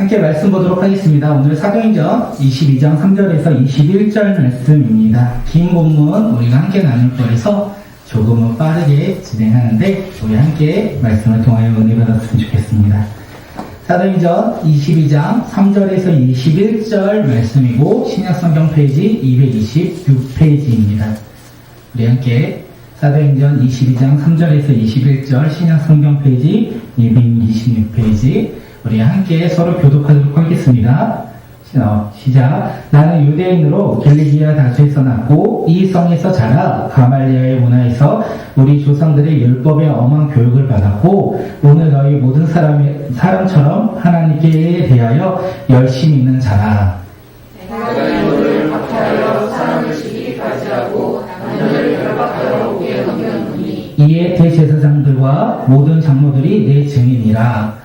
함께 말씀 보도록 하겠습니다. 오늘 사도행전 22장 3절에서 21절 말씀입니다. 긴 본문 우리가 함께 나눌 거라서 조금은 빠르게 진행하는데 우리 함께 말씀을 통하여 은혜 받았으면 좋겠습니다. 사도행전 22장 3절에서 21절 말씀이고 신약성경 페이지 226페이지입니다. 우리 함께 사도행전 22장 3절에서 21절 신약성경 페이지 226페이지 우리 함께 서로 교독하도록 하겠습니다. 시작. 나는 유대인으로 길리기아 다수에서 났고 이 성에서 자라 가말리아의 문화에서 우리 조상들의 율법의 엄한 교육을 받았고 오늘 너희 모든 사람처럼 하나님께 대하여 열심히 있는 자라. 내가 너를 박해하여 사람을 죽이기까지 하고 너를 결박하여 옥에 넘겼노니 이에 대제사장들과 모든 장로들이 내 증인이라.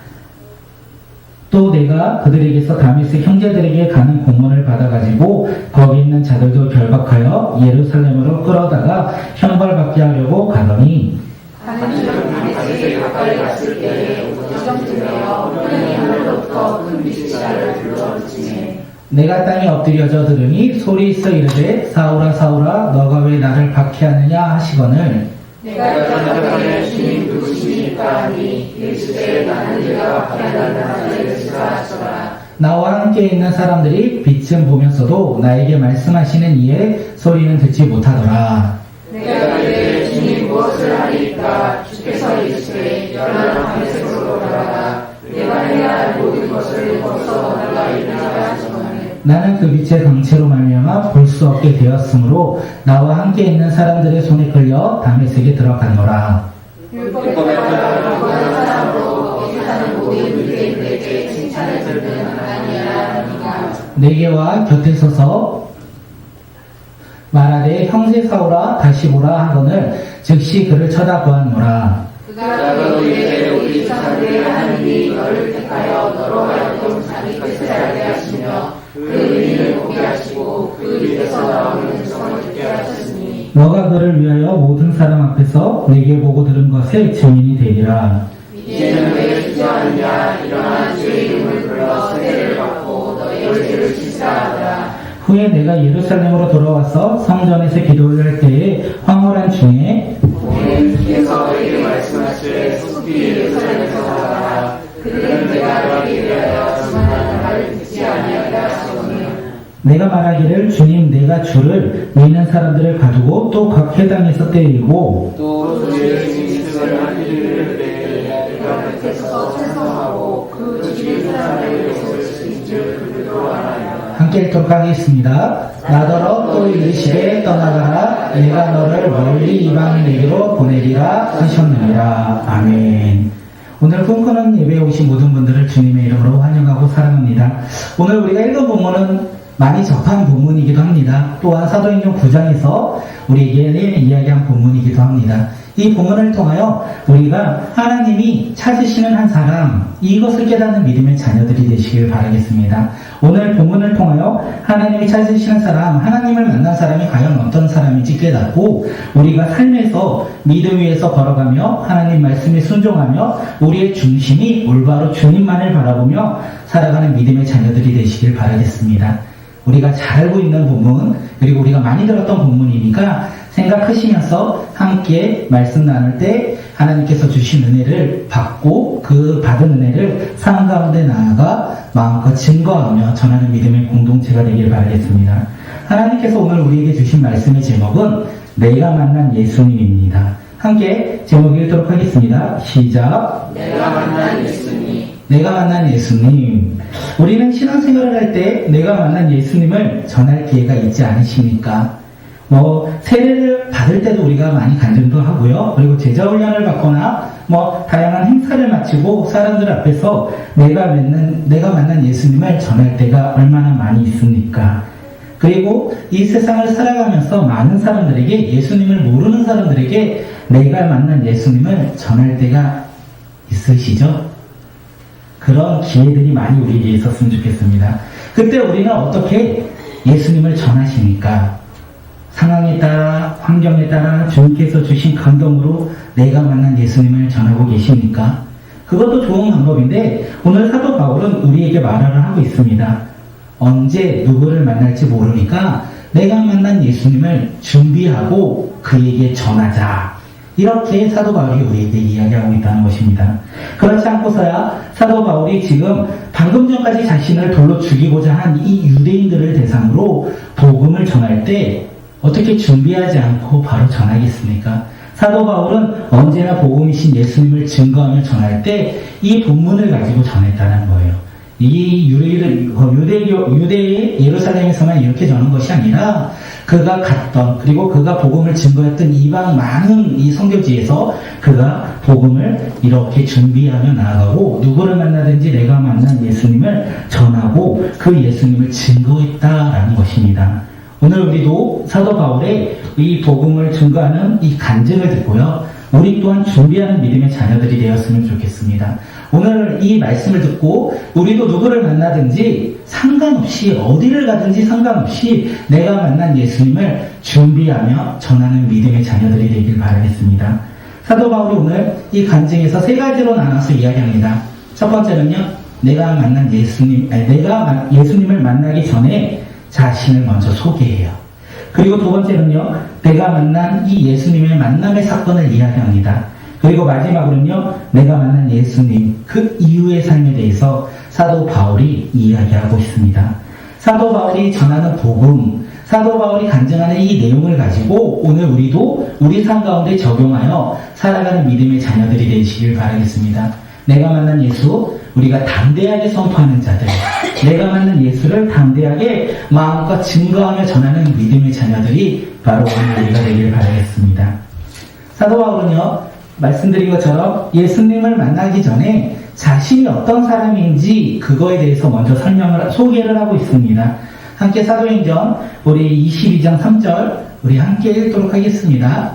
또 내가 그들에게서 다메섹 형제들에게 가는 공문을 받아가지고 거기 있는 자들도 결박하여 예루살렘으로 끌어다가 형벌받게 하려고 가더니 가는 중 다메섹에 가까이 갔을 때에 우정들여 하나님 하늘로부터 큰 빛자를 불러주시네. 내가 땅에 엎드려져 들으니 소리 있어 이르되 사울아 사울아 너가 왜 나를 박해하느냐 하시거늘 내가 대답하되 주님 누구시니까 하니 이르시되 나는 네가 박해하는 자들이라 하시더라. 나와 함께 있는 사람들이 빛은 보면서도 나에게 말씀하시는 이에 소리는 듣지 못하더라. 내가 이르되 주님 무엇을 하리이까 주께서 이르시되 열나는 다메섹으로 나가라 내가 해야 할 모든 것을 거기서 너가 이르리라 하시거늘 나는 그 빛의 강체로 말미암아 볼 수 없게 되었으므로 나와 함께 있는 사람들의 손에 끌려 다메섹에 들어갔노라. 율법에 따라 구하는 사람으로 거기 사는 모든 유대인들에게 칭찬을 들은 아니하니까 내게와 곁에 서서 말하되 형제 사오라 다시 보라 하거늘 즉시 그를 쳐다보았노라. 그가 너희에게 우리 조상들의 하나님이 너를 택하여 너로 하여금 자기 뜻을 알게 하시며 그 의인을 보게 하시고 그 입에서 나오는 성을 듣게 하셨으니 너가 그를 위하여 모든 사람 앞에서 내게 보고 들은 것의 증인이 되리라. 이제는 왜 주저하느냐 일어나 주의 이름을 불러 세례를 받고 너희의 죄를 씻으라. 후에 내가 예루살렘으로 돌아와서 성전에서 기도를 할 때에 황홀한 중에 오늘 주께서 너희에게 말씀하시되 속히 예루살렘에서 살아라. 그들은 내가 너희에게 대하여 증언하는 말을 듣지 아니하리라 하시거늘 내가 말하기를 주님 내가 주를 믿는 사람들을 가두고 또 각 회당에서 때리고 또 주의 증인을 하기를 내가 곁에서 찬송하고 그 주의 사람들의 소리를 줄 그들도 알아야 함께 읽도록 하겠습니다. 나더러 또 이르시되 떠나가라 내가 너를 멀리 이방인에게로 보내리라 하셨느니라. 아멘. 오늘 꿈꾸는 예배에 오신 모든 분들을 주님의 이름으로 환영하고 사랑합니다. 오늘 우리가 읽은 본문은 많이 접한 본문이기도 합니다. 또한 사도행전 9장에서 우리에게 이야기한 본문이기도 합니다. 이 본문을 통하여 우리가 하나님이 찾으시는 한 사람, 이것을 깨닫는 믿음의 자녀들이 되시길 바라겠습니다. 오늘 본문을 통하여 하나님이 찾으시는 사람, 하나님을 만난 사람이 과연 어떤 사람인지 깨닫고 우리가 삶에서 믿음 위에서 걸어가며 하나님 말씀에 순종하며 우리의 중심이 올바로 주님만을 바라보며 살아가는 믿음의 자녀들이 되시길 바라겠습니다. 우리가 잘 알고 있는 본문, 그리고 우리가 많이 들었던 본문이니까 생각하시면서 함께 말씀 나눌 때 하나님께서 주신 은혜를 받고 그 받은 은혜를 삶 가운데 나아가 마음껏 증거하며 전하는 믿음의 공동체가 되길 바라겠습니다. 하나님께서 오늘 우리에게 주신 말씀의 제목은 내가 만난 예수님입니다. 함께 제목 읽도록 하겠습니다. 시작. 내가 만난 예수님. 내가 만난 예수님. 우리는 신앙생활을 할 때 내가 만난 예수님을 전할 기회가 있지 않으십니까? 세례를 받을 때도 우리가 많이 간증도 하고요. 그리고 제자훈련을 받거나 다양한 행사를 마치고 사람들 앞에서 내가 만난 예수님을 전할 때가 얼마나 많이 있습니까? 그리고 이 세상을 살아가면서 많은 사람들에게, 예수님을 모르는 사람들에게 내가 만난 예수님을 전할 때가 있으시죠? 그런 기회들이 많이 우리에게 있었으면 좋겠습니다. 그때 우리는 어떻게 예수님을 전하십니까? 상황에 따라, 환경에 따라 주님께서 주신 감동으로 내가 만난 예수님을 전하고 계십니까? 그것도 좋은 방법인데 오늘 사도 바울은 우리에게 말을 하고 있습니다. 언제 누구를 만날지 모르니까 내가 만난 예수님을 준비하고 그에게 전하자. 이렇게 사도 바울이 우리에게 이야기하고 있다는 것입니다. 그렇지 않고서야 사도 바울이 지금 방금 전까지 자신을 돌로 죽이고자 한 이 유대인들을 대상으로 복음을 전할 때 어떻게 준비하지 않고 바로 전하겠습니까? 사도 바울은 언제나 복음이신 예수님을 증거하며 전할 때 이 본문을 가지고 전했다는 거예요. 이 유대의 예루살렘에서만 이렇게 전한 것이 아니라 그가 갔던 그리고 그가 복음을 증거했던 이방 많은 이 선교지에서 그가 복음을 이렇게 준비하며 나아가고 누구를 만나든지 내가 만난 예수님을 전하고 그 예수님을 증거했다라는 것입니다. 오늘 우리도 사도 바울의 이 복음을 증거하는 이 간증을 듣고요. 우리 또한 준비하는 믿음의 자녀들이 되었으면 좋겠습니다. 오늘 이 말씀을 듣고 우리도 누구를 만나든지 상관없이 어디를 가든지 상관없이 내가 만난 예수님을 준비하며 전하는 믿음의 자녀들이 되길 바라겠습니다. 사도 바울이 오늘 이 간증에서 세 가지로 나눠서 이야기합니다. 첫 번째는요. 내가 예수님을 만나기 전에 자신을 먼저 소개해요. 그리고 두 번째는요, 내가 만난 이 예수님의 만남의 사건을 이야기합니다. 그리고 마지막으로는요, 내가 만난 예수님, 그 이후의 삶에 대해서 사도 바울이 이야기하고 있습니다. 사도 바울이 전하는 복음, 사도 바울이 간증하는 이 내용을 가지고 오늘 우리도 우리 삶 가운데 적용하여 살아가는 믿음의 자녀들이 되시길 바라겠습니다. 내가 만난 예수, 우리가 담대하게 선포하는 자들, 내가 만난 예수를 담대하게 마음껏 증거하며 전하는 믿음의 자녀들이 바로 오늘 우리가 되기를 바라겠습니다. 사도 바울은요, 말씀드린 것처럼 예수님을 만나기 전에 자신이 어떤 사람인지 그거에 대해서 먼저 소개를 하고 있습니다. 함께 사도행전 우리 22장 3절 우리 함께 읽도록 하겠습니다.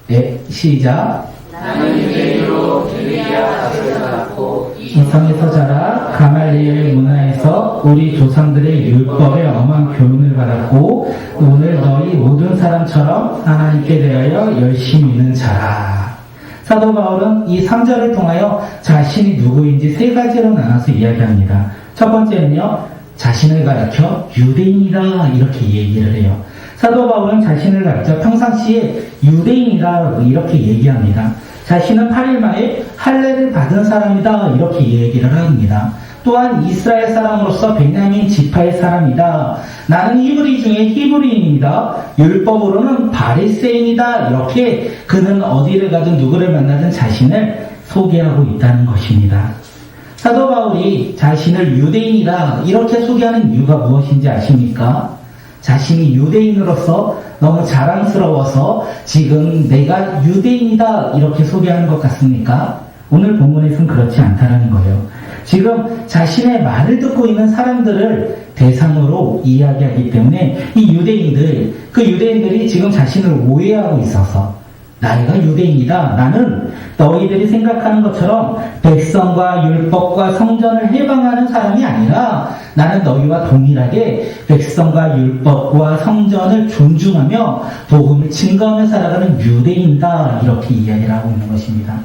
네, 시작. 나는 유대인으로 길리기아 다윗을 받았고 이성에서 자라 가말리엘 문화에서 우리 조상들의 율법의 엄한 교훈을 받았고 오늘 너희 모든 사람처럼 하나님께 대하여 열심히 있는 자라. 사도 바울은 이 3절을 통하여 자신이 누구인지 세 가지로 나눠서 이야기합니다. 첫 번째는요, 자신을 가리켜 유대인이다 이렇게 얘기를 해요. 사도 바울은 자신을 가리켜 평상시에 유대인이다 이렇게 얘기합니다. 자신은 8일 만에 할례를 받은 사람이다 이렇게 얘기를 합니다. 또한 이스라엘 사람으로서 베냐민 지파의 사람이다. 나는 히브리 중에 히브리인입니다. 율법으로는 바리새인이다. 이렇게 그는 어디를 가든 누구를 만나든 자신을 소개하고 있다는 것입니다. 사도 바울이 자신을 유대인이다 이렇게 소개하는 이유가 무엇인지 아십니까? 자신이 유대인으로서 너무 자랑스러워서 지금 내가 유대인이다 이렇게 소개하는 것 같습니까? 오늘 본문에서는 그렇지 않다는 거예요. 지금 자신의 말을 듣고 있는 사람들을 대상으로 이야기하기 때문에 이 유대인들이 지금 자신을 오해하고 있어서 내가 유대인이다. 나는 너희들이 생각하는 것처럼 백성과 율법과 성전을 해방하는 사람이 아니라 나는 너희와 동일하게 백성과 율법과 성전을 존중하며 복음을 증거하며 살아가는 유대인이다. 이렇게 이야기를 하고 있는 것입니다.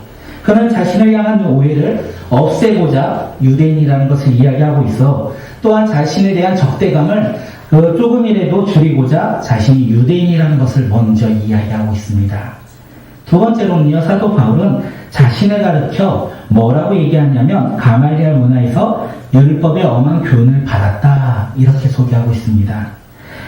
그는 자신을 향한 오해를 없애고자 유대인이라는 것을 이야기하고 있어 또한 자신에 대한 적대감을 조금이라도 줄이고자 자신이 유대인이라는 것을 먼저 이야기하고 있습니다. 두 번째로는요, 사도 바울은 자신을 가르쳐 뭐라고 얘기하냐면 가말리엘 문화에서 율법의 엄한 교훈을 받았다 이렇게 소개하고 있습니다.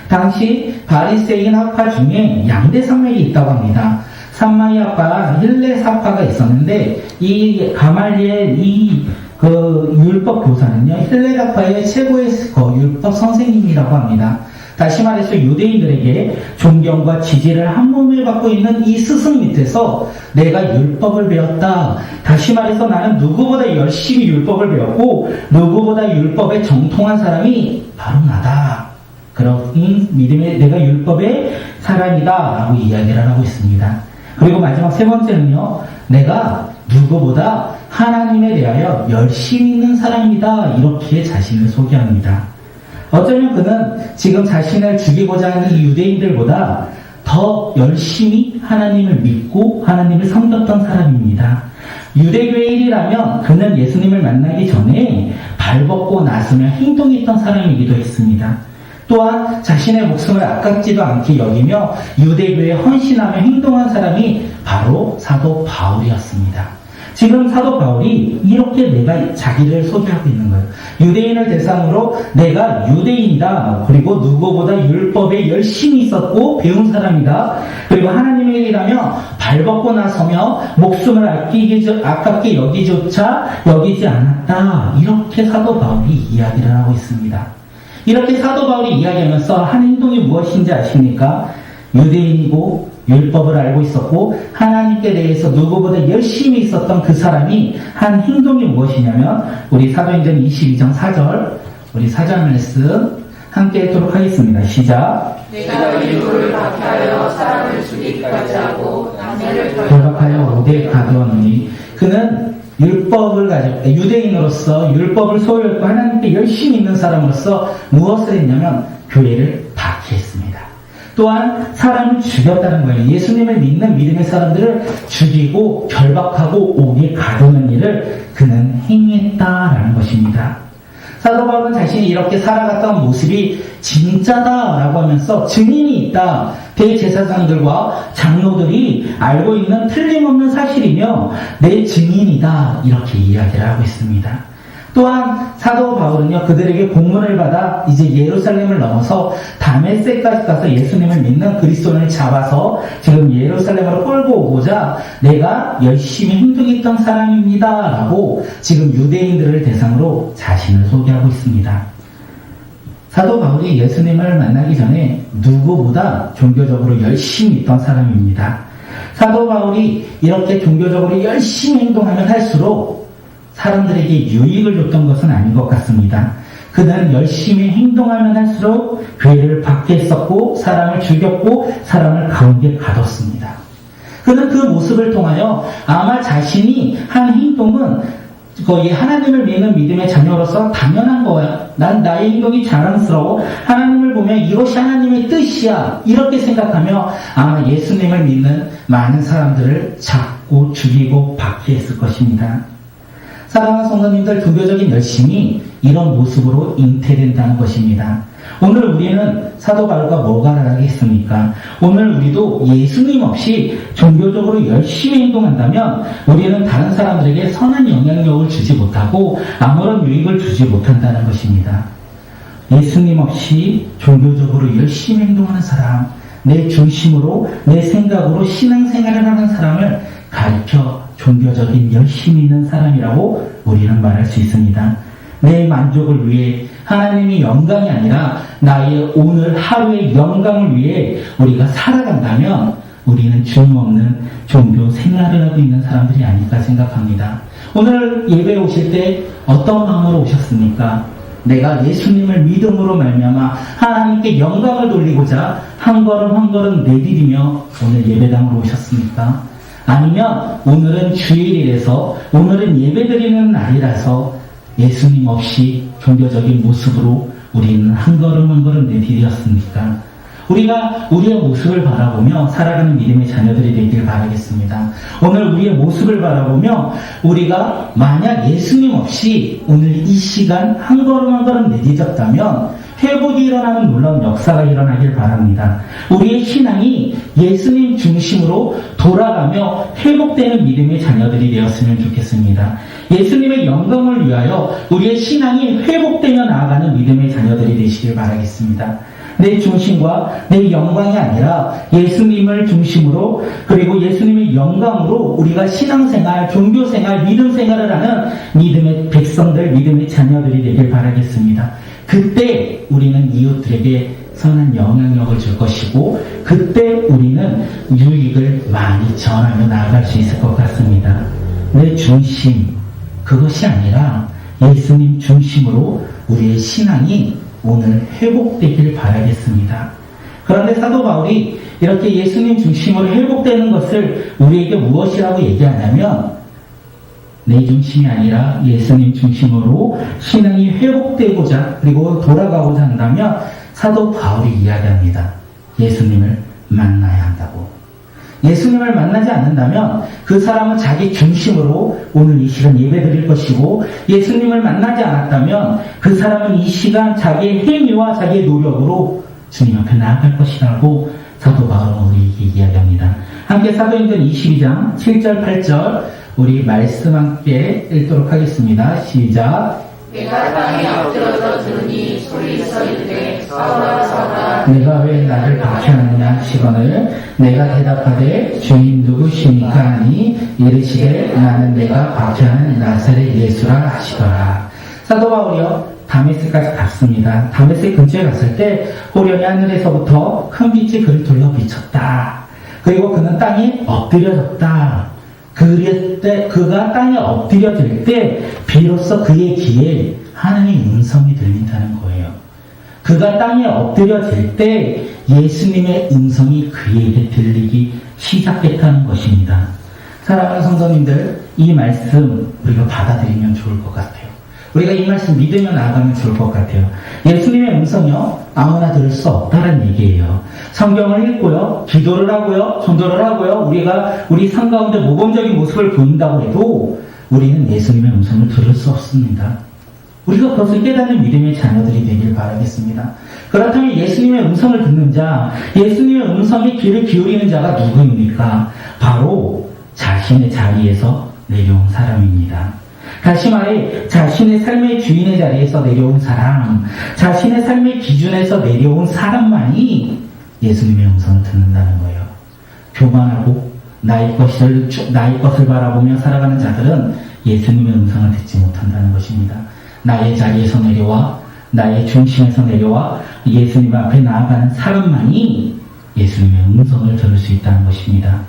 당시 바리새인 학파 중에 양대 산맥이 있다고 합니다. 산마이 학파, 힐레 학파가 있었는데 이 가말리엘 율법 교사는요 힐레 학파의 최고의 율법 선생님이라고 합니다. 다시 말해서 유대인들에게 존경과 지지를 한 몸에 받고 있는 이 스승 밑에서 내가 율법을 배웠다. 다시 말해서 나는 누구보다 열심히 율법을 배웠고 누구보다 율법에 정통한 사람이 바로 나다. 그런 믿음의 내가 율법의 사람이다 라고 이야기를 하고 있습니다. 그리고 마지막 세 번째는요, 내가 누구보다 하나님에 대하여 열심히 있는 사람이다 이렇게 자신을 소개합니다. 어쩌면 그는 지금 자신을 죽이고자 하는 이 유대인들보다 더 열심히 하나님을 믿고 하나님을 섬겼던 사람입니다. 유대교의 일이라면 그는 예수님을 만나기 전에 발벗고 나서며 행동했던 사람이기도 했습니다. 또한 자신의 목숨을 아깝지도 않게 여기며 유대교에 헌신하며 행동한 사람이 바로 사도 바울이었습니다. 지금 사도 바울이 이렇게 내가 자기를 소개하고 있는 거예요. 유대인을 대상으로 내가 유대인이다. 그리고 누구보다 율법에 열심히 있었고 배운 사람이다. 그리고 하나님의 일이라며 발벗고 나서며 목숨을 아깝게 여기지 않았다. 이렇게 사도 바울이 이야기를 하고 있습니다. 이렇게 사도 바울이 이야기하면서 한 행동이 무엇인지 아십니까? 유대인이고 율법을 알고 있었고 하나님께 대해서 누구보다 열심히 있었던 그 사람이 한 행동이 무엇이냐면 우리 사도행전 22장 4절 우리 4절 말씀 함께 읽도록 하겠습니다. 시작. 내가 인물을 박해하여 사람을 죽이기까지 하고 남녀를 결박하여 오대 가두었느니 그는 율법을 가지고 유대인으로서 율법을 소유했고 하나님께 열심히 있는 사람으로서 무엇을 했냐면 교회를 박해했습니다. 또한 사람을 죽였다는 거예요. 예수님을 믿는 믿음의 사람들을 죽이고 결박하고 옥에 가두는 일을 그는 행했다라는 것입니다. 사도 바울은 자신이 이렇게 살아갔던 모습이 진짜다라고 하면서 증인이 있다. 대제사장들과 장로들이 알고 있는 틀림없는 사실이며 내 증인이다. 이렇게 이야기를 하고 있습니다. 또한 사도 바울은요, 그들에게 공문을 받아 이제 예루살렘을 넘어서 다메섹까지 가서 예수님을 믿는 그리스도인을 잡아서 지금 예루살렘으로 끌고 오고자 내가 열심히 행동했던 사람입니다. 라고 지금 유대인들을 대상으로 자신을 소개하고 있습니다. 사도 바울이 예수님을 만나기 전에 누구보다 종교적으로 열심히 있던 사람입니다. 사도 바울이 이렇게 종교적으로 열심히 행동하면 할수록 사람들에게 유익을 줬던 것은 아닌 것 같습니다. 그는 열심히 행동하면 할수록 교회를 박해했었고 사람을 죽였고 사람을 가운데 가뒀습니다. 그는 그 모습을 통하여 아마 자신이 한 행동은 거의 하나님을 믿는 믿음의 자녀로서 당연한 거야. 난 나의 행동이 자랑스러워. 하나님을 보면 이것이 하나님의 뜻이야. 이렇게 생각하며 아마 예수님을 믿는 많은 사람들을 잡고 죽이고 박해했을 것입니다. 사랑하는 성도님들, 종교적인 열심이 이런 모습으로 잉태된다는 것입니다. 오늘 우리는 사도 바울과 뭐가 다르겠습니까? 오늘 우리도 예수님 없이 종교적으로 열심히 행동한다면 우리는 다른 사람들에게 선한 영향력을 주지 못하고 아무런 유익을 주지 못한다는 것입니다. 예수님 없이 종교적으로 열심히 행동하는 사람, 내 중심으로 내 생각으로 신앙생활을 하는 사람을 가르쳐 종교적인 열심히 있는 사람이라고 우리는 말할 수 있습니다. 내 만족을 위해 하나님의 영광이 아니라 나의 오늘 하루의 영광을 위해 우리가 살아간다면 우리는 주님 없는 종교 생활을 하고 있는 사람들이 아닐까 생각합니다. 오늘 예배에 오실 때 어떤 마음으로 오셨습니까? 내가 예수님을 믿음으로 말미암아 하나님께 영광을 돌리고자 한 걸음 한 걸음 내디디며 오늘 예배당으로 오셨습니까? 아니면 오늘은 주일이라서 오늘은 예배드리는 날이라서 예수님 없이 종교적인 모습으로 우리는 한 걸음 한 걸음 내디뎠습니까? 우리가 우리의 모습을 바라보며 살아가는 믿음의 자녀들이 되길 바라겠습니다. 오늘 우리의 모습을 바라보며 우리가 만약 예수님 없이 오늘 이 시간 한 걸음 한 걸음 내디뎠다면 회복이 일어나는 놀라운 역사가 일어나길 바랍니다. 우리의 신앙이 예수님 중심으로 돌아가며 회복되는 믿음의 자녀들이 되었으면 좋겠습니다. 예수님의 영광을 위하여 우리의 신앙이 회복되며 나아가는 믿음의 자녀들이 되시길 바라겠습니다. 내 중심과 내 영광이 아니라 예수님을 중심으로 그리고 예수님의 영광으로 우리가 신앙생활, 종교생활, 믿음생활을 하는 믿음의 백성들, 믿음의 자녀들이 되길 바라겠습니다. 그때 우리는 이웃들에게 선한 영향력을 줄 것이고 그때 우리는 유익을 많이 전하며 나아갈 수 있을 것 같습니다. 내 중심, 그것이 아니라 예수님 중심으로 우리의 신앙이 오늘 회복되길 바라겠습니다. 그런데 사도 바울이 이렇게 예수님 중심으로 회복되는 것을 우리에게 무엇이라고 얘기하냐면 내 중심이 아니라 예수님 중심으로 신앙이 회복되고자 그리고 돌아가고자 한다면 사도 바울이 이야기합니다. 예수님을 만나야 한다고. 예수님을 만나지 않는다면 그 사람은 자기 중심으로 오늘 이 시간 예배 드릴 것이고, 예수님을 만나지 않았다면 그 사람은 이 시간 자기의 행위와 자기의 노력으로 주님 앞에 나아갈 것이라고 사도 바울은 우리에게 이야기합니다. 함께 사도행전 22장 7절 8절 우리 말씀 함께 읽도록 하겠습니다. 시작. 내가 땅에 엎드러져 들으니 소리서 이르되 사울아 사울아 내가 왜 나를 박해하느냐 하시거늘 내가 대답하되 주님 누구시니까 하니 이르시되 나는 내가 박해하는 나사렛 예수라 하시더라. 사도 바울이요 다메섹까지 갔습니다. 다메섹 근처에 갔을 때 호련히 하늘에서부터 큰 빛이 그를 둘러 비쳤다. 그리고 그는 땅에 엎드려졌다. 그럴 때 그가 땅에 엎드려질 때 비로소 그의 귀에 하나님의 음성이 들린다는 거예요. 그가 땅에 엎드려질 때 예수님의 음성이 그에게 들리기 시작했다는 것입니다. 사랑하는 성도님들, 이 말씀 우리가 받아들이면 좋을 것 같아요. 우리가 이 말씀 믿으며 나아가면 좋을 것 같아요. 예수님의 음성이요 아무나 들을 수 없다는 얘기예요. 성경을 읽고요, 기도를 하고요, 전도를 하고요, 우리가 우리 삶 가운데 모범적인 모습을 보인다고 해도 우리는 예수님의 음성을 들을 수 없습니다. 우리가 그것을 깨닫는 믿음의 자녀들이 되길 바라겠습니다. 그렇다면 예수님의 음성을 듣는 자, 예수님의 음성에 귀를 기울이는 자가 누구입니까? 바로 자신의 자리에서 내려온 사람입니다. 다시 말해 자신의 삶의 주인의 자리에서 내려온 사람, 자신의 삶의 기준에서 내려온 사람만이 예수님의 음성을 듣는다는 거예요. 교만하고 나의 것을 바라보며 살아가는 자들은 예수님의 음성을 듣지 못한다는 것입니다. 나의 자리에서 내려와 나의 중심에서 내려와 예수님 앞에 나아가는 사람만이 예수님의 음성을 들을 수 있다는 것입니다.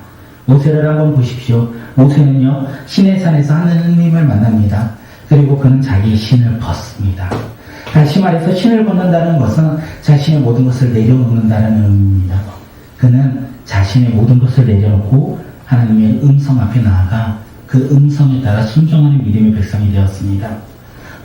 모세를 한번 보십시오. 모세는요 시내산에서 하느님을 만납니다. 그리고 그는 자기의 신을 벗습니다. 다시 말해서 신을 벗는다는 것은 자신의 모든 것을 내려놓는다는 의미입니다. 그는 자신의 모든 것을 내려놓고 하나님의 음성 앞에 나아가 그 음성에 따라 순종하는 믿음의 백성이 되었습니다.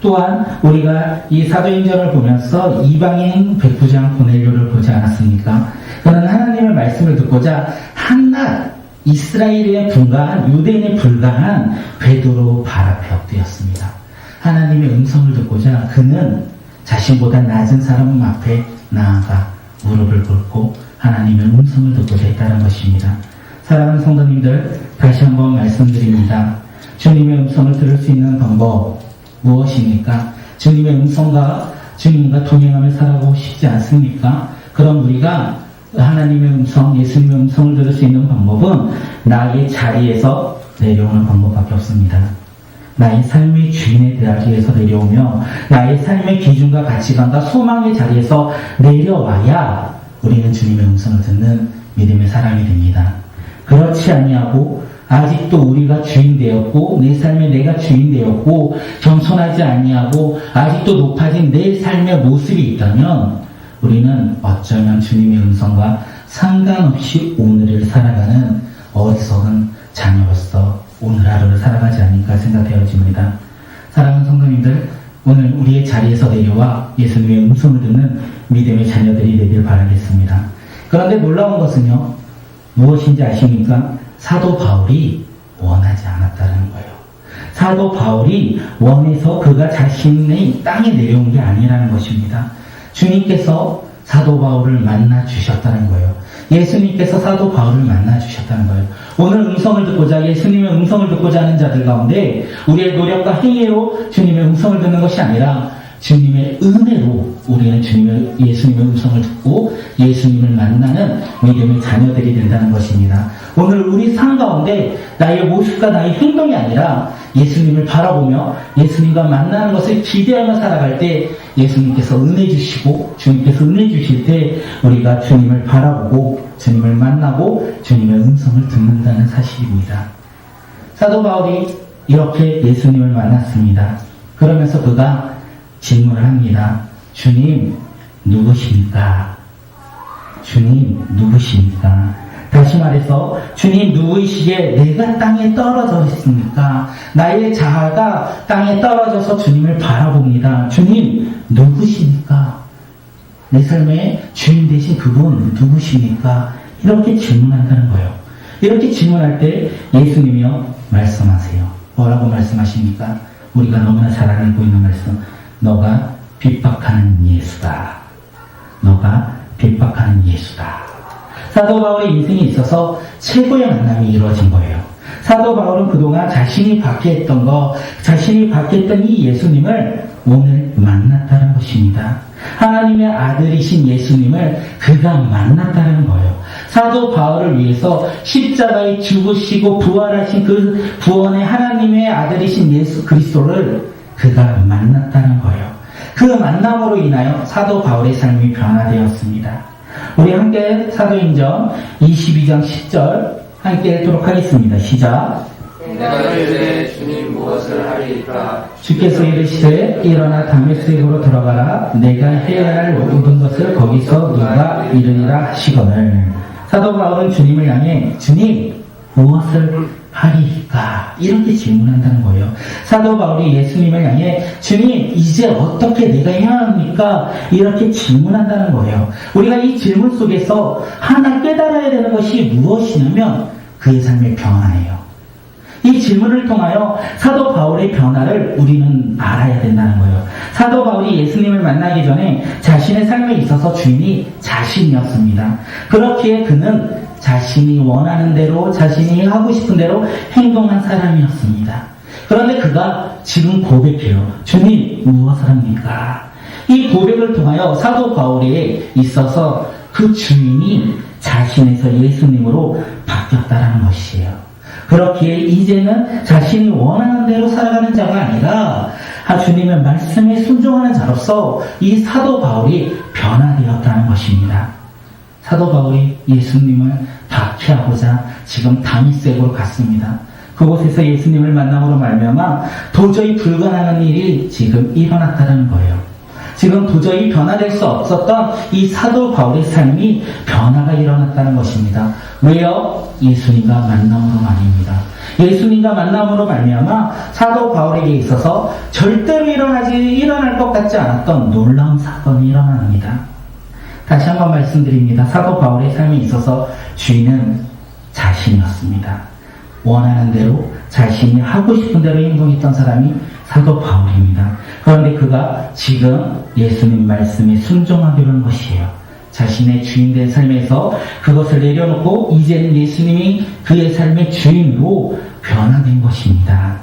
또한 우리가 이 사도행전을 보면서 이방인 백부장 고넬료를 보지 않았습니까? 그는 하나님의 말씀을 듣고자 한낱 이스라엘에 불과한, 유대인에 불과한 베드로 발 앞에 엎드렸습니다. 하나님의 음성을 듣고자 그는 자신보다 낮은 사람 앞에 나아가 무릎을 꿇고 하나님의 음성을 듣고자 했다는 것입니다. 사랑하는 성도님들, 다시 한번 말씀드립니다. 주님의 음성을 들을 수 있는 방법 무엇입니까? 주님의 음성과 주님과 동행하며 살아가고 싶지 않습니까? 그럼 우리가 하나님의 음성, 예수님의 음성을 들을 수 있는 방법은 나의 자리에서 내려오는 방법밖에 없습니다. 나의 삶의 주인의 자리에서 내려오며 나의 삶의 기준과 가치관과 소망의 자리에서 내려와야 우리는 주님의 음성을 듣는 믿음의 사람이 됩니다. 그렇지 아니하고 아직도 우리가 주인 되었고 내 삶에 내가 주인 되었고 겸손하지 아니하고 아직도 높아진 내 삶의 모습이 있다면 우리는 어쩌면 주님의 음성과 상관없이 오늘을 살아가는 어리석은 자녀로서 오늘 하루를 살아가지 않을까 생각되어집니다. 사랑하는 성도님들, 오늘 우리의 자리에서 내려와 예수님의 음성을 듣는 믿음의 자녀들이 되길 바라겠습니다. 그런데 놀라운 것은요, 무엇인지 아십니까? 사도 바울이 원하지 않았다는 거예요. 사도 바울이 원해서 그가 자신의 땅에 내려온 게 아니라는 것입니다. 주님께서 사도 바울을 만나 주셨다는 거예요. 예수님께서 사도 바울을 만나 주셨다는 거예요. 오늘 음성을 듣고자, 예수님의 음성을 듣고자 하는 자들 가운데 우리의 노력과 행위로 주님의 음성을 듣는 것이 아니라 주님의 은혜로 우리는 예수님의 음성을 듣고 예수님을 만나는 믿음의 자녀들이 된다는 것입니다. 오늘 우리 삶 가운데 나의 모습과 나의 행동이 아니라 예수님을 바라보며 예수님과 만나는 것을 기대하며 살아갈 때 예수님께서 은혜 주시고 주님께서 은혜 주실 때 우리가 주님을 바라보고 주님을 만나고 주님의 음성을 듣는다는 사실입니다. 사도 바울이 이렇게 예수님을 만났습니다. 그러면서 그가 질문을 합니다. 주님 누구십니까? 주님 누구십니까? 다시 말해서 주님 누구이시기에 내가 땅에 떨어져 있습니까? 나의 자아가 땅에 떨어져서 주님을 바라봅니다. 주님 누구십니까? 내 삶의 주인 되신 그분 누구십니까? 이렇게 질문한다는 거예요. 이렇게 질문할 때 예수님이요 말씀하세요. 뭐라고 말씀하십니까? 우리가 너무나 잘 알고 있는 말씀. 너가 핍박하는 예수다. 너가 핍박하는 예수다. 사도 바울의 인생에 있어서 최고의 만남이 이루어진 거예요. 사도 바울은 그동안 자신이 받게 했던 이 예수님을 오늘 만났다는 것입니다. 하나님의 아들이신 예수님을 그가 만났다는 거예요. 사도 바울을 위해서 십자가에 죽으시고 부활하신 그 구원의 하나님의 아들이신 예수 그리스도를 그가 만났다는 거예요. 그 만남으로 인하여 사도 바울의 삶이 변화되었습니다. 우리 함께 사도행전 22장 10절 함께 읽도록 하겠습니다. 시작. 내가 이르되 주님 무엇을 하리이까? 주께서 이르시되 일어나 다메섹으로 들어가라. 내가 해야 할 모든 것을 거기서 누가 이르리라 하시거늘. 사도 바울은 주님을 향해 주님 무엇을 하리이까? 이렇게 질문한다는 거예요. 사도 바울이 예수님을 향해 주님 이제 어떻게 내가 해야 합니까? 이렇게 질문한다는 거예요. 우리가 이 질문 속에서 하나 깨달아야 되는 것이 무엇이냐면 그의 삶의 변화예요. 이 질문을 통하여 사도 바울의 변화를 우리는 알아야 된다는 거예요. 사도 바울이 예수님을 만나기 전에 자신의 삶에 있어서 주인이 자신이었습니다. 그렇기에 그는 자신이 원하는 대로, 자신이 하고 싶은 대로 행동한 사람이었습니다. 그런데 그가 지금 고백해요. 주님, 무엇을 합니까? 이 고백을 통하여 사도 바울에 있어서 그 주인이 자신에서 예수님으로 바뀌었다는 것이에요. 그렇기에 이제는 자신이 원하는 대로 살아가는 자가 아니라 주님의 말씀에 순종하는 자로서 이 사도 바울이 변화되었다는 것입니다. 사도 바울이 예수님을 박해하고자 지금 다메섹으로 갔습니다. 그곳에서 예수님을 만남으로 말미암아 도저히 불가능한 일이 지금 일어났다는 거예요. 지금 도저히 변화될 수 없었던 이 사도 바울의 삶이 변화가 일어났다는 것입니다. 왜요? 예수님과 만남으로 말입니다. 예수님과 만남으로 말미암아 사도 바울에게 있어서 절대로 일어날 것 같지 않았던 놀라운 사건이 일어납니다. 다시 한번 말씀드립니다. 사도 바울의 삶에 있어서 주인은 자신이었습니다. 원하는 대로 자신이 하고 싶은 대로 행동했던 사람이 사도 바울입니다. 그런데 그가 지금 예수님 말씀에 순종하기로 한 것이에요. 자신의 주인된 삶에서 그것을 내려놓고 이제는 예수님이 그의 삶의 주인으로 변화된 것입니다.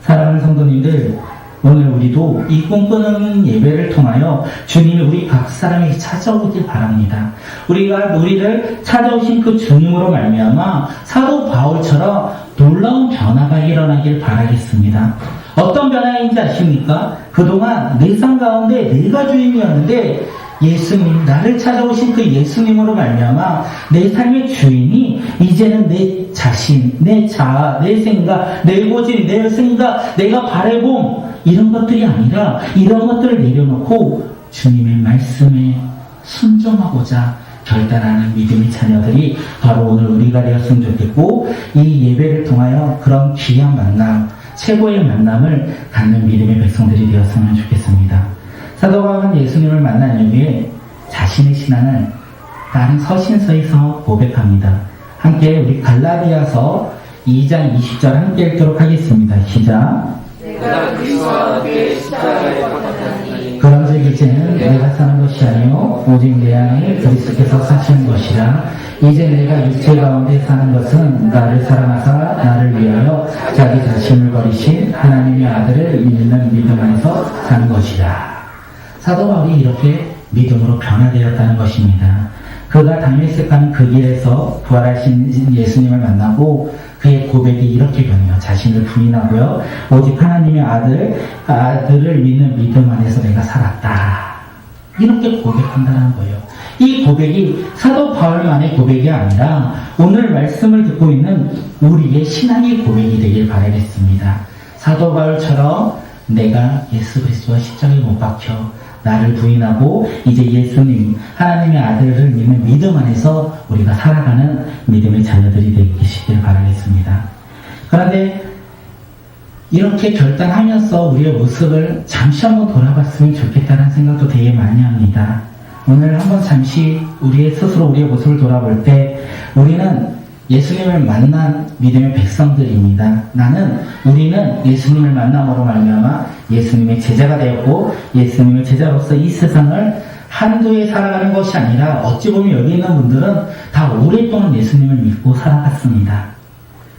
사랑하는 성도님들, 오늘 우리도 이 꿈꾸는 예배를 통하여 주님이 우리 각 사람에게 찾아오길 바랍니다. 우리를 찾아오신 그 주님으로 말미암아 사도 바울처럼 놀라운 변화가 일어나길 바라겠습니다. 어떤 변화인지 아십니까? 그동안 내 삶 가운데 내가 주인이었는데 예수님, 나를 찾아오신 그 예수님으로 말미암아 내 삶의 주인이 이제는 내 자신, 내 자아, 내 생각, 내 고집, 내 생각, 내가 바라봄 이런 것들이 아니라 이런 것들을 내려놓고 주님의 말씀에 순종하고자 결단하는 믿음의 자녀들이 바로 오늘 우리가 되었으면 좋겠고, 이 예배를 통하여 그런 귀한 만남, 최고의 만남을 갖는 믿음의 백성들이 되었으면 좋겠습니다. 사도 바울은 예수님을 만난 이후에 자신의 신앙을 다른 서신서에서 고백합니다. 함께 우리 갈라디아서 2장 20절 함께 읽도록 하겠습니다. 시작. 내가 그리스도와 함께 십자가에 박혔나니 그런즉 이제는 내가 사는 것이 아니요 오직 내 안에 그리스도께서 사시는 것이라. 이제 내가 육체 가운데 사는 것은 나를 사랑하사 나를 위하여 자기 자신을 버리신 하나님의 아들을 믿는 믿음 안에서 사는 것이라. 사도 바울이 이렇게 믿음으로 변화되었다는 것입니다. 그가 다메섹 가는 그 길에서 부활하신 예수님을 만나고 그의 고백이 이렇게 변해요. 자신을 부인하고요. 오직 하나님의 아들을 믿는 믿음 안에서 내가 살았다. 이렇게 고백한다는 거예요. 이 고백이 사도 바울만의 고백이 아니라 오늘 말씀을 듣고 있는 우리의 신앙의 고백이 되길 바라겠습니다. 사도 바울처럼 내가 예수 그리스도와 십자가에 못 박혀 나를 부인하고 이제 예수님 하나님의 아들을 믿는 믿음 안에서 우리가 살아가는 믿음의 자녀들이 되시길 바라겠습니다. 그런데 이렇게 결단하면서 우리의 모습을 잠시 한번 돌아봤으면 좋겠다는 생각도 되게 많이 합니다. 오늘 한번 잠시 우리의 스스로 우리의 모습을 돌아볼 때 우리는 예수님을 만난 믿음의 백성들입니다. 우리는 예수님을 만남으로 말미암아 예수님의 제자가 되었고 예수님의 제자로서 이 세상을 한두 해 살아가는 것이 아니라 어찌 보면 여기 있는 분들은 다 오랫동안 예수님을 믿고 살아갔습니다.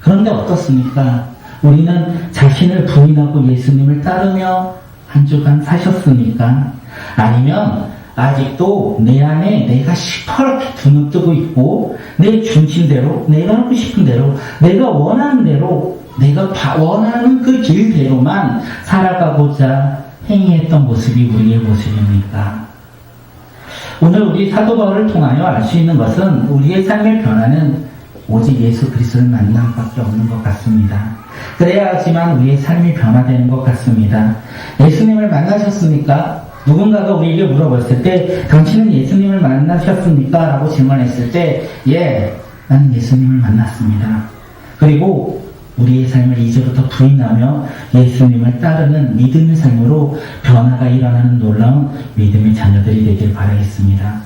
그런데 어떻습니까? 우리는 자신을 부인하고 예수님을 따르며 한 주간 사셨습니까? 아니면 아직도 내 안에 내가 시퍼렇게 두눈 뜨고 있고 내 중심대로 내가 하고 싶은 대로 내가 원하는 대로 내가 원하는 그 길대로만 살아가고자 행위했던 모습이 우리의 모습입니까? 오늘 우리 사도 바울을 통하여 알 수 있는 것은 우리의 삶의 변화는 오직 예수 그리스도를 만남 밖에 없는 것 같습니다. 그래야지만 우리의 삶이 변화되는 것 같습니다. 예수님을 만나셨습니까? 누군가가 우리에게 물어봤을 때 당신은 예수님을 만나셨습니까? 라고 질문했을 때 예, 나는 예수님을 만났습니다. 그리고 우리의 삶을 이제부터 부인하며 예수님을 따르는 믿음의 삶으로 변화가 일어나는 놀라운 믿음의 자녀들이 되길 바라겠습니다.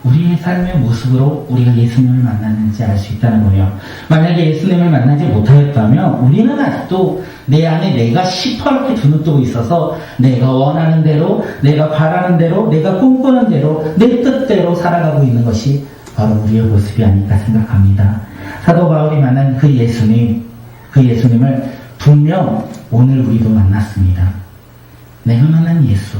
우리의 삶의 모습으로 우리가 예수님을 만났는지 알 수 있다는 거예요. 만약에 예수님을 만나지 못하였다면 우리는 아직도 내 안에 내가 시퍼렇게 두눈 뜨고 있어서 내가 원하는 대로, 내가 바라는 대로, 내가 꿈꾸는 대로, 내 뜻대로 살아가고 있는 것이 바로 우리의 모습이 아닐까 생각합니다. 사도 바울이 만난 그 예수님을 분명 오늘 우리도 만났습니다. 내가 만난 예수,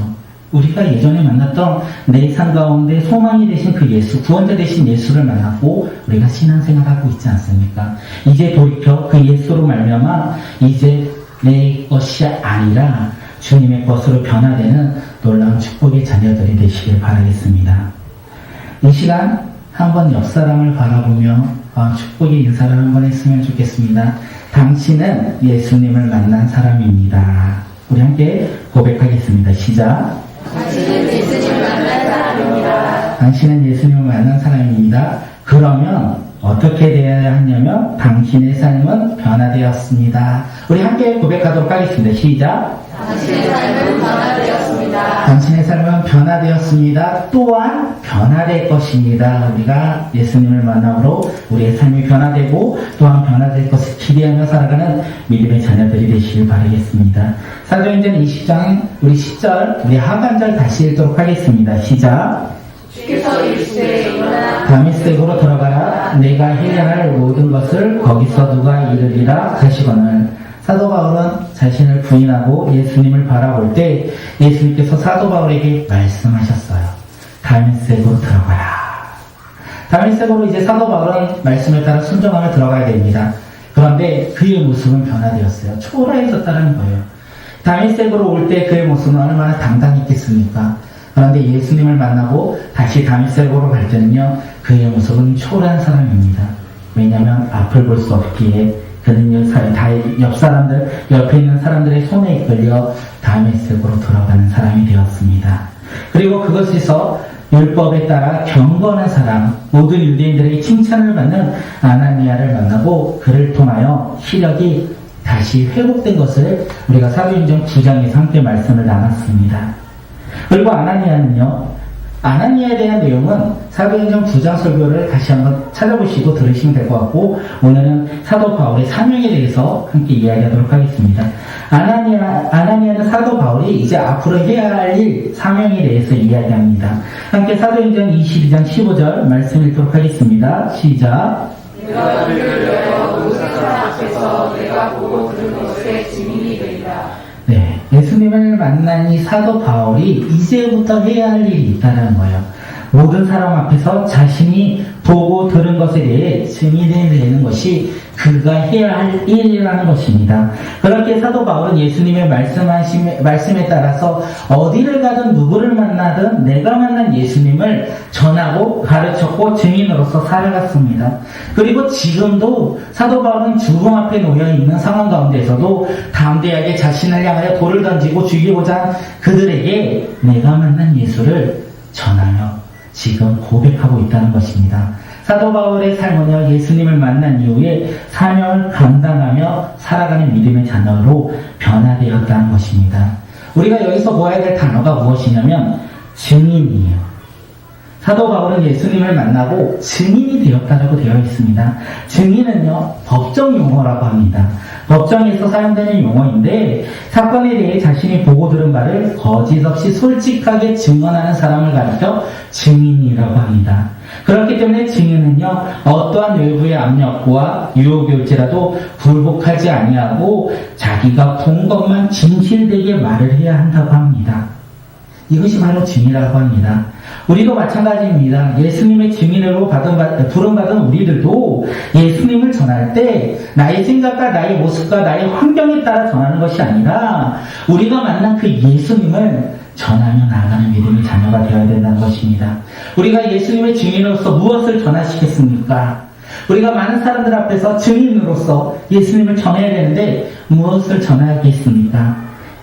우리가 예전에 만났던 내 삶 가운데 소망이 되신 그 예수, 구원자 되신 예수를 만났고 우리가 신앙생활하고 있지 않습니까? 이제 돌이켜 그 예수로 말미암아 이제 내 것이 아니라 주님의 것으로 변화되는 놀라운 축복의 자녀들이 되시길 바라겠습니다. 이 시간 한번 옆 사람을 바라보며 축복의 인사를 한번 했으면 좋겠습니다. 당신은 예수님을 만난 사람입니다. 우리 함께 고백하겠습니다. 시작. 당신은 예수님을 만난 사람입니다. 당신은 예수님을 만난 사람입니다. 그러면 어떻게 되어야 하냐면 당신의 삶은 변화되었습니다. 우리 함께 고백하도록 하겠습니다. 시작. 당신의 삶은 변화되었습니다. 당신의 삶은 변화되었습니다. 또한 변화될 것입니다. 우리가 예수님을 만남으로 우리의 삶이 변화되고 또한 변화될 것을 기대하며 살아가는 믿음의 자녀들이 되시길 바라겠습니다. 사도행전 20장 우리 10절 우리 하반절 다시 읽도록 하겠습니다. 시작. 주께서 이르시되 일어나 다메섹으로 들어가라. 내가 해야 할 모든 것을 거기서 누가 이르리라 하시거늘. 사도 바울은 자신을 부인하고 예수님을 바라볼 때 예수님께서 사도 바울에게 말씀하셨어요. 다메섹으로 들어가라. 다메섹으로 이제 사도 바울은 말씀에 따라 순종하며 들어가야 됩니다. 그런데 그의 모습은 변화되었어요. 초라해졌다는 거예요. 다메섹으로 올 때 그의 모습은 얼마나 당당했겠습니까? 그런데 예수님을 만나고 다시 다메섹으로 갈 때는요, 그의 모습은 초라한 사람입니다. 왜냐하면 앞을 볼 수 없기에 그는 옆에 있는 사람들의 손에 이끌려 다메섹으로 돌아가는 사람이 되었습니다. 그리고 그것에서 율법에 따라 경건한 사람, 모든 유대인들에게 칭찬을 받는 아나니아를 만나고 그를 통하여 시력이 다시 회복된 것을 우리가 사도행전 9장에서 함께 말씀을 나눴습니다. 그리고 아나니아에 대한 내용은 사도행전 9장 설교를 다시 한번 찾아보시고 들으시면 될 것 같고 오늘은 사도 바울의 사명에 대해서 함께 이야기하도록 하겠습니다. 아나니아는 사도 바울이 이제 앞으로 해야 할 일, 사명에 대해서 이야기합니다. 함께 사도행전 22장 15절 말씀 읽도록 하겠습니다. 시작. 내가 그를 위하여 모든 사람 앞에서 내가 보고 들은 것의 증인이 되리라. 네, 예수님을 만난 이 사도 바울이 이제부터 해야 할 일이 있다는 거예요. 모든 사람 앞에서 자신이 보고 들은 것에 대해 증인이 되는 것이 그가 해야 할 일이라는 것입니다. 그렇게 사도 바울은 예수님의 말씀에 따라서 어디를 가든 누구를 만나든 내가 만난 예수님을 전하고 가르쳤고 증인으로서 살아갔습니다. 그리고 지금도 사도 바울은 죽음 앞에 놓여 있는 상황 가운데서도 담대하게 자신을 향하여 돌을 던지고 죽이고자 한 그들에게 내가 만난 예수를 전하며 지금 고백하고 있다는 것입니다. 사도 바울의 삶은요, 예수님을 만난 이후에 사명을 감당하며 살아가는 믿음의 자녀로 변화되었다는 것입니다. 우리가 여기서 보아야 될 단어가 무엇이냐면 증인이에요. 사도 바울은 예수님을 만나고 증인이 되었다라고 되어 있습니다. 증인은요, 법정 용어라고 합니다. 법정에서 사용되는 용어인데 사건에 대해 자신이 보고 들은 바를 거짓 없이 솔직하게 증언하는 사람을 가리켜 증인이라고 합니다. 그렇기 때문에 증인은요, 어떠한 외부의 압력과 유혹일지라도 굴복하지 아니하고 자기가 본 것만 진실되게 말을 해야 한다고 합니다. 이것이 바로 증인이라고 합니다. 우리도 마찬가지입니다. 예수님의 증인으로 부름받은 우리들도 예수님을 전할 때 나의 생각과 나의 모습과 나의 환경에 따라 전하는 것이 아니라 우리가 만난 그 예수님을 전하며 나아가는 믿음의 자녀가 되어야 된다는 것입니다. 우리가 예수님의 증인으로서 무엇을 전하시겠습니까? 우리가 많은 사람들 앞에서 증인으로서 예수님을 전해야 되는데 무엇을 전하겠습니까?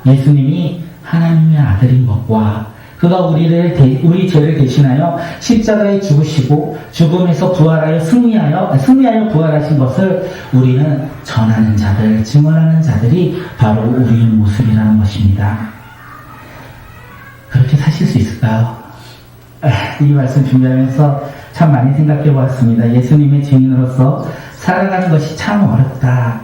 예수님이 하나님의 아들인 것과 그가 우리 죄를 대신하여 십자가에 죽으시고 죽음에서 승리하여 부활하신 것을 우리는 전하는 자들, 증언하는 자들이 바로 우리의 모습이라는 것입니다. 그렇게 사실 수 있을까요? 이 말씀 준비하면서 참 많이 생각해 보았습니다. 예수님의 증인으로서 살아가는 것이 참 어렵다.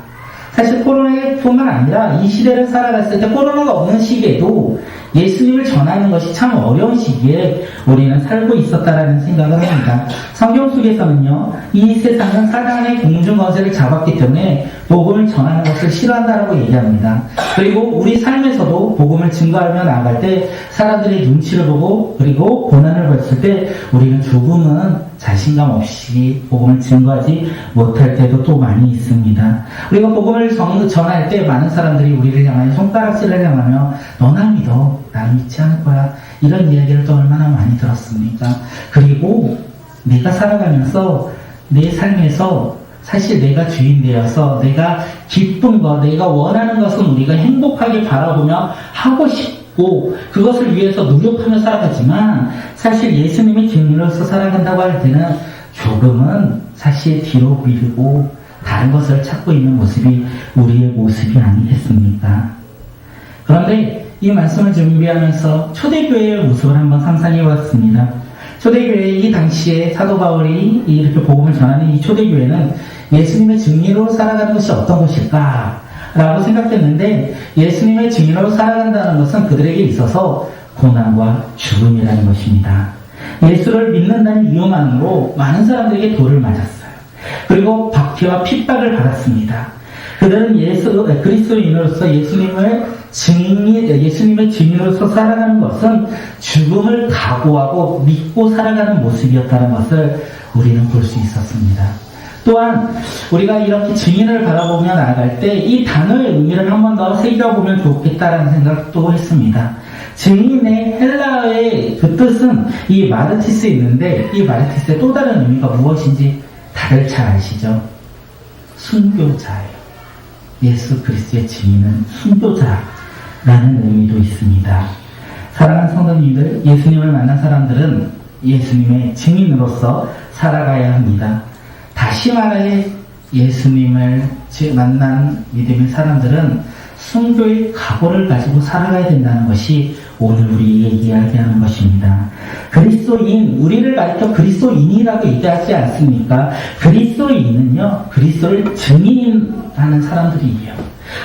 사실 코로나뿐만 아니라 이 시대를 살아갔을 때 코로나가 없는 시기에도 예수님을 전하는 것이 참 어려운 시기에 우리는 살고 있었다라는 생각을 합니다. 성경 속에서는요, 이 세상은 사단의 공중거세를 잡았기 때문에 복음을 전하는 것을 싫어한다라고 얘기합니다. 그리고 우리 삶에서도 복음을 증거하며 나아갈 때 사람들의 눈치를 보고 그리고 고난을 봤을 때 우리는 조금은 자신감 없이 복음을 증거하지 못할 때도 또 많이 있습니다. 우리가 복음을 전할 때 많은 사람들이 우리를 향하여 손가락질을 향하며 너나 믿어, 나는 믿지 않을 거야, 이런 이야기를 또 얼마나 많이 들었습니까? 그리고 내가 살아가면서 내 삶에서 사실 내가 주인 되어서 내가 기쁜 것, 내가 원하는 것은 우리가 행복하게 바라보며 하고 싶고 그것을 위해서 노력하며 살아가지만 사실 예수님의 증인으로서 살아간다고 할 때는 조금은 사실 뒤로 미루고 다른 것을 찾고 있는 모습이 우리의 모습이 아니겠습니까? 그런데 이 말씀을 준비하면서 초대교회의 모습을 한번 상상해 보았습니다. 초대교회 이 당시에 사도 바울이 이렇게 복음을 전하는 이 초대교회는 예수님의 증인으로 살아가는 것이 어떤 것일까? 라고 생각했는데 예수님의 증인으로 살아간다는 것은 그들에게 있어서 고난과 죽음이라는 것입니다. 예수를 믿는다는 이유만으로 많은 사람들에게 돌을 맞았어요. 그리고 박해와 핍박을 받았습니다. 그들은 그리스도인으로서 예수님의 증인으로서 살아가는 것은 죽음을 각오하고 믿고 살아가는 모습이었다는 것을 우리는 볼 수 있었습니다. 또한 우리가 이렇게 증인을 바라보며 나아갈 때 이 단어의 의미를 한 번 더 새겨보면 좋겠다라는 생각도 했습니다. 증인의 헬라어의 그 뜻은 이 마르티스에 있는데 이 마르티스의 또 다른 의미가 무엇인지 다들 잘 아시죠? 순교자예요. 예수 그리스도의 증인은 순교자라는 의미도 있습니다. 사랑하는 성도님들, 예수님을 만난 사람들은 예수님의 증인으로서 살아가야 합니다. 다시 말해 예수님을 만난 믿음의 사람들은 순교의 각오를 가지고 살아가야 된다는 것이 오늘 우리에게 이야기하는 것입니다. 그리스도인, 우리를 가리켜 그리스도인이라고 얘기하지 않습니까? 그리스도인은요, 그리스도를 증인하는 사람들이에요.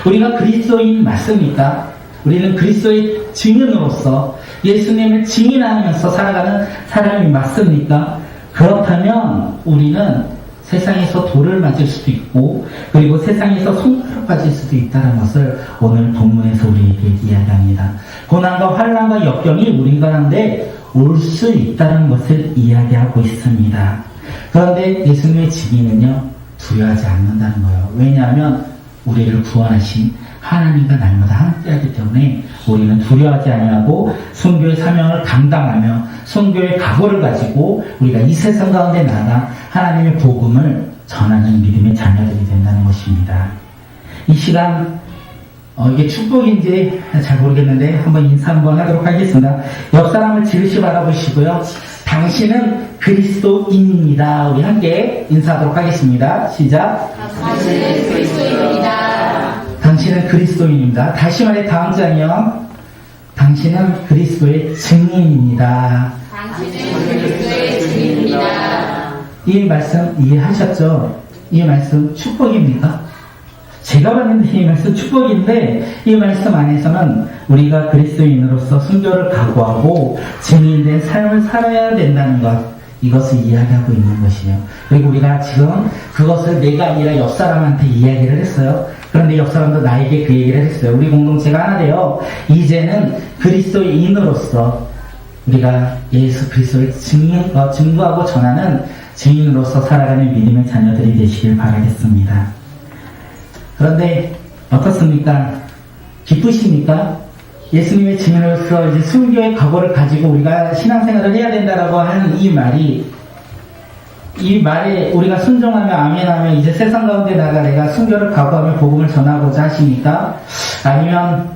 우리가 그리스도인 맞습니까? 우리는 그리스도의 증인으로서 예수님을 증인하면서 살아가는 사람이 맞습니까? 그렇다면 우리는 세상에서 돌을 맞을 수도 있고 그리고 세상에서 손가락 맞을 수도 있다는 것을 오늘 본문에서 우리에게 이야기합니다. 고난과 환난과 역경이 우리 가운데 올 수 있다는 것을 이야기하고 있습니다. 그런데 예수님의 증인은요, 두려워하지 않는다는 거예요. 왜냐하면 우리를 구원하신 하나님과 날마다 함께하기 때문에 우리는 두려워하지 아니하고 순교의 사명을 감당하며 순교의 각오를 가지고 우리가 이 세상 가운데 나가 하나님의 복음을 전하는 믿음의 자녀들이 된다는 것입니다. 이 시간 이게 축복인지 잘 모르겠는데 한번 인사 한번 하도록 하겠습니다. 옆 사람을 지그시 바라보시고요. 당신은 그리스도인입니다. 우리 함께 인사하도록 하겠습니다. 시작. 당신은 그리스도인입니다. 당신은 그리스도인입니다. 다시 말해 다음 장이요. 당신은 그리스도의 증인입니다. 당신은 그리스도의 이 말씀 이해하셨죠? 이 말씀 축복입니까? 제가 봤는데 이 말씀 축복인데 이 말씀 안에서는 우리가 그리스도인으로서 순교를 각오하고 증인된 삶을 살아야 된다는 것, 이것을 이야기하고 있는 것이에요. 그리고 우리가 지금 그것을 내가 아니라 옆 사람한테 이야기를 했어요. 그런데 옆 사람도 나에게 그 얘기를 했어요. 우리 공동체가 하나 되어 이제는 그리스도인으로서 우리가 예수 그리스도를 증거하고 전하는 증인으로서 살아가는 믿음의 자녀들이 되시길 바라겠습니다. 그런데 어떻습니까? 기쁘십니까? 예수님의 증인으로서 이제 순교의 각오를 가지고 우리가 신앙생활을 해야 된다라고 하는 이 말에 우리가 순종하며 아멘하며 이제 세상 가운데 나가 내가 순교를 각오하며 복음을 전하고자 하십니까? 아니면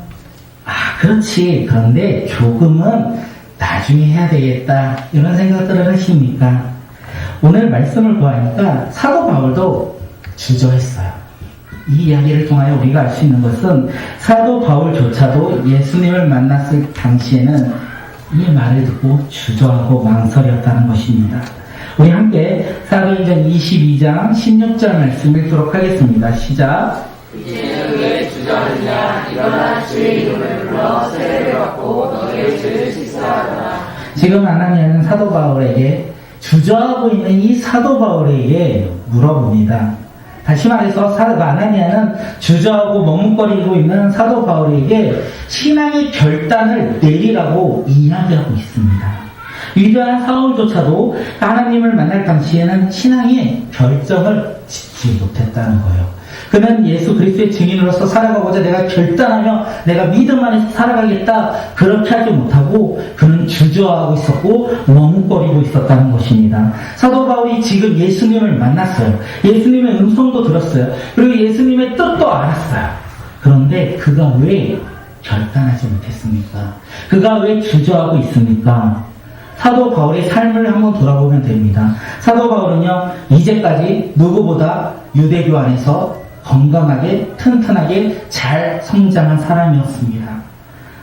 그렇지, 그런데 조금은 나중에 해야 되겠다, 이런 생각들을 하십니까? 오늘 말씀을 보아하니까 사도 바울도 주저했어요. 이 이야기를 통하여 우리가 알 수 있는 것은 사도 바울조차도 예수님을 만났을 당시에는 이 말을 듣고 주저하고 망설였다는 것입니다. 우리 함께 사도행전 22장 16절 말씀 읽도록 하겠습니다. 시작. 이제는 왜 주저하느냐? 일어나 주의 이름을 불러 세례를 받고 너희의 죄를 씻으라. 지금 아나니아는 사도 바울에게 주저하고 있는 이 사도 바울에게 물어봅니다. 다시 말해서 아나니아는 주저하고 머뭇거리고 있는 사도 바울에게 신앙의 결단을 내리라고 이야기하고 있습니다. 위대한 사울조차도 하나님을 만날 당시에는 신앙의 결정을 짓지 못했다는 거예요. 그는 예수 그리스도의 증인으로서 살아가고자 내가 결단하며 내가 믿음 안에서 살아가겠다, 그렇게 하지 못하고 그는 주저하고 있었고 머뭇거리고 있었다는 것입니다. 사도 바울이 지금 예수님을 만났어요. 예수님의 음성도 들었어요. 그리고 예수님의 뜻도 알았어요. 그런데 그가 왜 결단하지 못했습니까? 그가 왜 주저하고 있습니까? 사도 바울의 삶을 한번 돌아보면 됩니다. 사도 바울은요, 이제까지 누구보다 유대교 안에서 건강하게 튼튼하게 잘 성장한 사람이었습니다.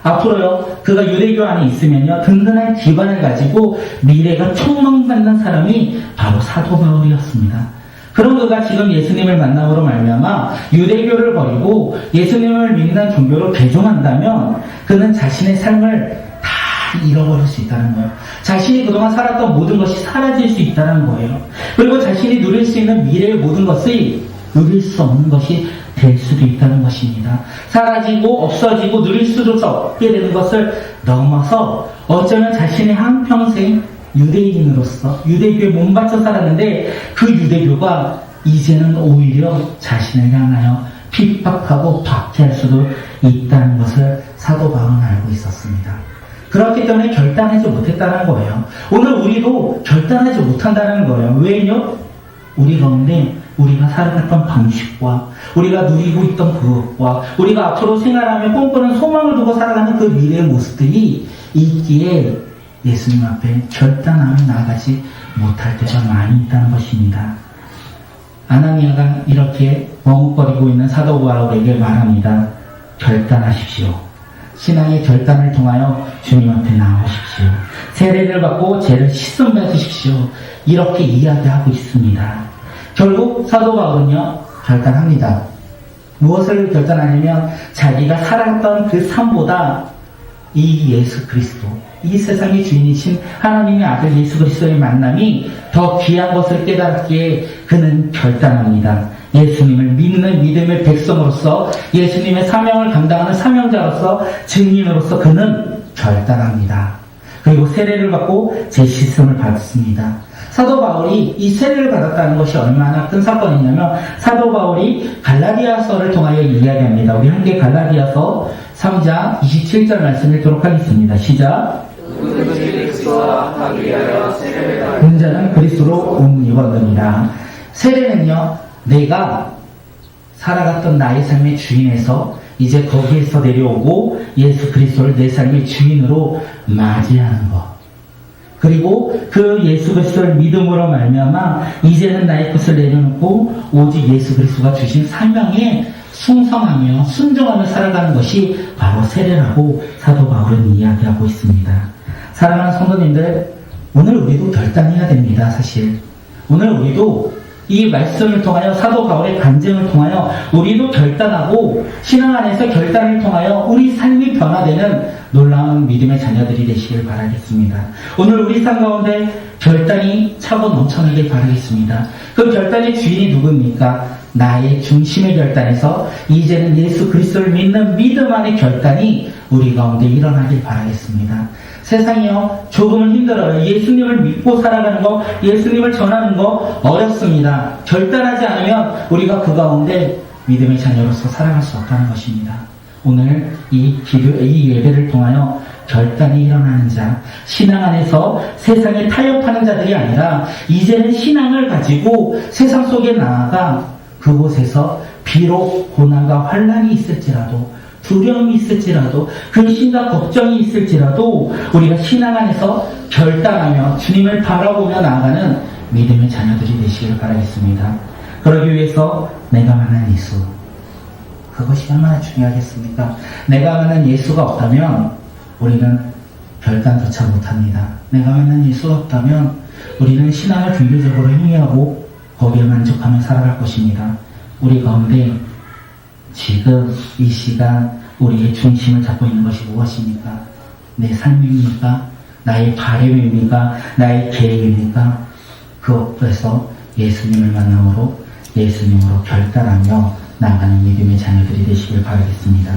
앞으로요, 그가 유대교 안에 있으면요, 든든한 기반을 가지고 미래가 촉망받는 사람이 바로 사도 바울이었습니다. 그런 그가 지금 예수님을 만남으로 말미암아 유대교를 버리고 예수님을 믿는 종교로 개종한다면 그는 자신의 삶을 다 잃어버릴 수 있다는 거예요. 자신이 그동안 살았던 모든 것이 사라질 수 있다는 거예요. 그리고 자신이 누릴 수 있는 미래의 모든 것이 누릴 수 없는 것이 될 수도 있다는 것입니다. 사라지고 없어지고 누릴 수도 없게 되는 것을 넘어서 어쩌면 자신의 한평생 유대인으로서 유대교에 몸바쳐 살았는데 그 유대교가 이제는 오히려 자신을 향하여 핍박하고 박해할 수도 있다는 것을 사도 바울은 알고 있었습니다. 그렇기 때문에 결단하지 못했다는 거예요. 오늘 우리도 결단하지 못한다는 거예요. 왜요? 우리 가운데 우리가 살아갔던 방식과 우리가 누리고 있던 그것과 우리가 앞으로 생활하며 꿈꾸는 소망을 두고 살아가는 그 미래의 모습들이 있기에 예수님 앞에 결단하며 나아가지 못할 때가 많이 있다는 것입니다. 아나니아가 이렇게 머뭇거리고 있는 사도 바울에게 말합니다. 결단하십시오. 신앙의 결단을 통하여 주님 앞에 나오십시오. 세례를 받고 죄를 씻음 받으십시오. 이렇게 이야기하고 있습니다. 결국 사도 바울은요, 결단합니다. 무엇을 결단하냐면 자기가 살았던 그 삶보다 이 예수 그리스도, 이 세상의 주인이신 하나님의 아들 예수 그리스도의 만남이 더 귀한 것을 깨닫기에 그는 결단합니다. 예수님을 믿는 믿음의 백성으로서 예수님의 사명을 감당하는 사명자로서 증인으로서 그는 결단합니다. 그리고 세례를 받고 제씻음을 받습니다. 사도 바울이 이 세례를 받았다는 것이 얼마나 큰 사건이냐면 사도 바울이 갈라디아서를 통하여 이야기합니다. 우리 함께 갈라디아서 3장 27절 말씀 읽도록 하겠습니다. 시작. 은자는 그리스도로 옷 입었느니라. 세례는요, 내가 살아갔던 나의 삶의 주인에서 이제 거기에서 내려오고 예수 그리스도를 내 삶의 주인으로 맞이하는 것. 그리고 그 예수 그리스도를 믿음으로 말미암아 이제는 나의 것을 내려놓고 오직 예수 그리스도가 주신 사명에 충성하며 순종하며 살아가는 것이 바로 세례라고 사도 바울은 이야기하고 있습니다. 사랑하는 성도님들, 오늘 우리도 결단해야 됩니다. 사실 오늘 우리도 이 말씀을 통하여 사도 바울의 간증을 통하여 우리도 결단하고 신앙 안에서 결단을 통하여 우리 삶이 변화되는 놀라운 믿음의 자녀들이 되시길 바라겠습니다. 오늘 우리 삶 가운데 결단이 차고 넘쳐나길 바라겠습니다. 그 결단의 주인이 누굽니까? 나의 중심의 결단에서 이제는 예수 그리스도를 믿는 믿음 안의 결단이 우리 가운데 일어나길 바라겠습니다. 세상이요, 조금은 힘들어요. 예수님을 믿고 살아가는 거, 예수님을 전하는 거 어렵습니다. 결단하지 않으면 우리가 그 가운데 믿음의 자녀로서 살아갈 수 없다는 것입니다. 오늘 이 예배를 통하여 결단이 일어나는 자, 신앙 안에서 세상에 타협하는 자들이 아니라 이제는 신앙을 가지고 세상 속에 나아가 그곳에서 비록 고난과 환난이 있을지라도 두려움이 있을지라도 근심과 걱정이 있을지라도 우리가 신앙 안에서 결단하며 주님을 바라보며 나아가는 믿음의 자녀들이 되시길 바라겠습니다. 그러기 위해서 내가 만난 예수, 그것이 얼마나 중요하겠습니까? 내가 만난 예수가 없다면 우리는 결단조차 못합니다. 내가 만난 예수가 없다면 우리는 신앙을 분별적으로 행위하고 거기에 만족하며 살아갈 것입니다. 우리 가운데 지금 이 시간 우리의 중심을 잡고 있는 것이 무엇입니까? 내 삶입니까? 나의 바램입니까? 나의 계획입니까? 그것에서 예수님을 만남으로 예수님으로 결단하며 나아가는 믿음의 자녀들이 되시길 바라겠습니다.